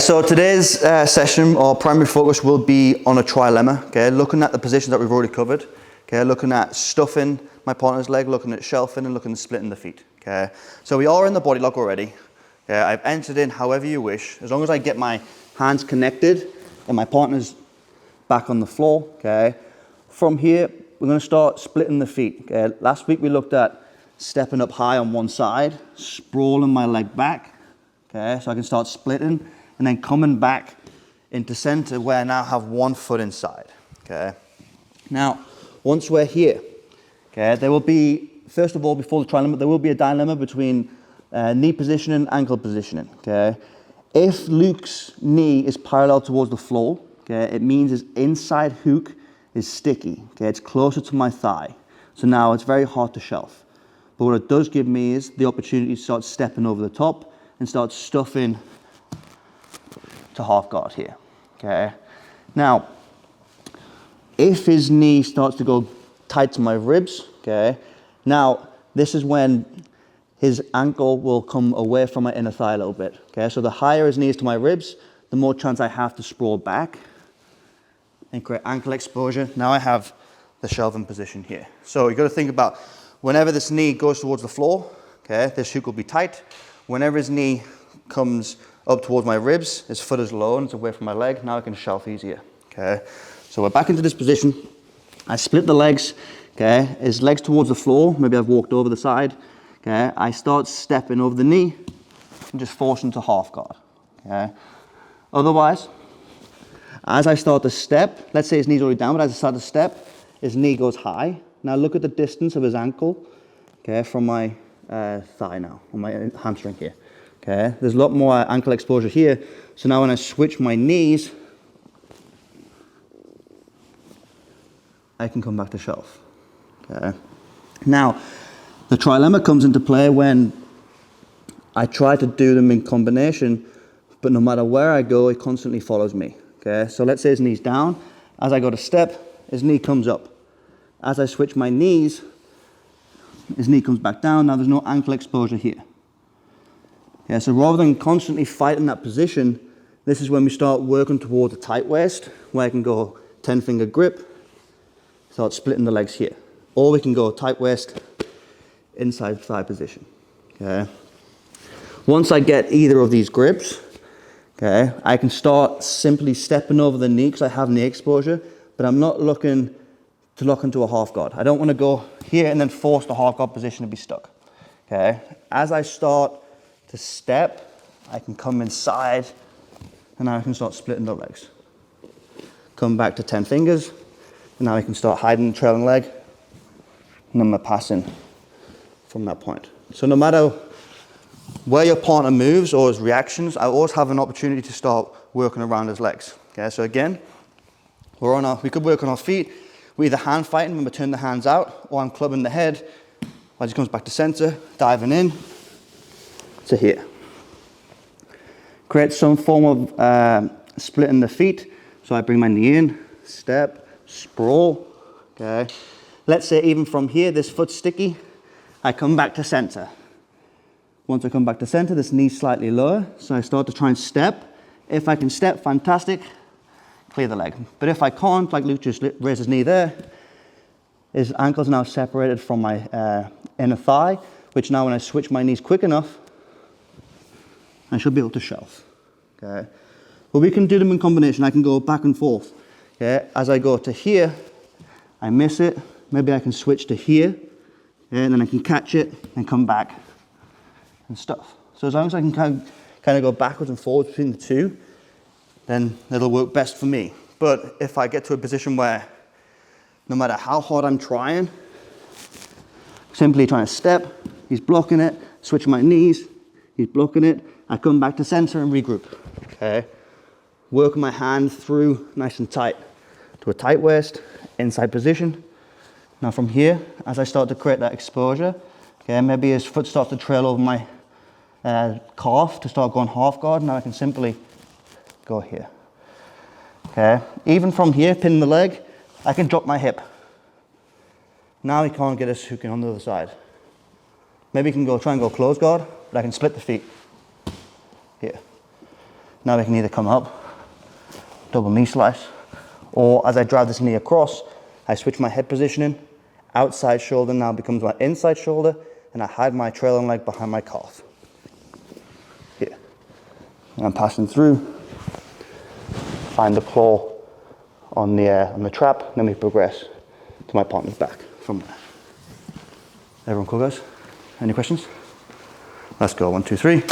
So today's session, our primary focus will be on a trilemma, okay, looking at the positions that we've already covered, okay, looking at stuffing my partner's leg, looking at shelving, and looking at splitting the feet, okay. So we are in the body lock already, okay. I've entered in however you wish, as long as I get my hands connected and my partner's back on the floor, okay. From here, we're going to start splitting the feet, okay. Last week we looked at stepping up high on one side, sprawling my leg back, okay, so I can start splitting, and then coming back into center where I now have one foot inside, okay. Now, once we're here, okay, there will be, first of all, before the trilemma, there will be a dilemma between knee positioning and ankle positioning, okay. If Luke's knee is parallel towards the floor, okay, it means his inside hook is sticky, okay, it's closer to my thigh. So now it's very hard to shelf. But what it does give me is the opportunity to start stepping over the top and start stuffing to half guard here, okay? Now, if his knee starts to go tight to my ribs, okay, now this is when his ankle will come away from my inner thigh a little bit, okay? So the higher his knee is to my ribs, the more chance I have to sprawl back and create ankle exposure. Now I have the shelving position here. So you got to think about whenever this knee goes towards the floor, okay, this hook will be tight. Whenever his knee comes up towards my ribs, his foot is low and it's away from my leg. Now I can shelf easier, okay? So we're back into this position. I split the legs, okay? His legs towards the floor. Maybe I've walked over the side, okay? I start stepping over the knee and just force him to half guard, okay? Otherwise, as I start to step, let's say his knee's already down, but as I start to step, his knee goes high. Now look at the distance of his ankle, okay, from my thigh now, on my hamstring here. Okay, there's a lot more ankle exposure here. So now when I switch my knees, I can come back to shelf. Okay. Now, the trilemma comes into play when I try to do them in combination, but no matter where I go, it constantly follows me. Okay, so let's say his knee's down. As I go to step, his knee comes up. As I switch my knees, his knee comes back down. Now there's no ankle exposure here. Yeah, so rather than constantly fighting that position, this is when we start working towards a tight waist, where I can go 10-finger grip, start splitting the legs here. Or we can go tight waist, inside thigh position, okay? Once I get either of these grips, okay, I can start simply stepping over the knee because I have knee exposure, but I'm not looking to lock into a half guard. I don't want to go here and then force the half guard position to be stuck, okay? As I start to step, I can come inside and now I can start splitting the legs. Come back to 10 fingers and now I can start hiding the trailing leg and then we're passing from that point. So no matter where your partner moves or his reactions, I always have an opportunity to start working around his legs. Okay, so again, we could work on our feet. We're either hand fighting when we turn the hands out, or I'm clubbing the head as he comes back to center, diving in to here. Create some form of splitting the feet. So I bring my knee in, step, sprawl, okay. Let's say even from here, this foot's sticky, I come back to center. Once I come back to center, this knee's slightly lower, so I start to try and step. If I can step, fantastic, clear the leg. But if I can't, like Luke just raised his knee there, his ankle's now separated from my inner thigh, which now when I switch my knees quick enough, I should be able to shelf, okay? But we can do them in combination. I can go back and forth, okay? As I go to here, I miss it. Maybe I can switch to here, okay? And then I can catch it and come back and stuff. So as long as I can kind of go backwards and forwards between the two, then it'll work best for me. But if I get to a position where no matter how hard I'm trying, simply trying to step, he's blocking it, switching my knees, he's blocking it, I come back to center and regroup, okay? Working my hand through nice and tight to a tight waist, inside position. Now from here, as I start to create that exposure, okay, maybe his foot starts to trail over my calf to start going half guard. Now I can simply go here, okay? Even from here, pinning the leg, I can drop my hip. Now he can't get his hook in on the other side. Maybe he can try and go close guard, but I can split the feet here. Now we can either come up, double knee slice, or as I drive this knee across, I switch my head positioning. Outside shoulder now becomes my inside shoulder, and I hide my trailing leg behind my calf. Here. And I'm passing through, find the claw on the trap, then we progress to my partner's back from there. Everyone cool, guys? Any questions? Let's go, 1, 2, 3.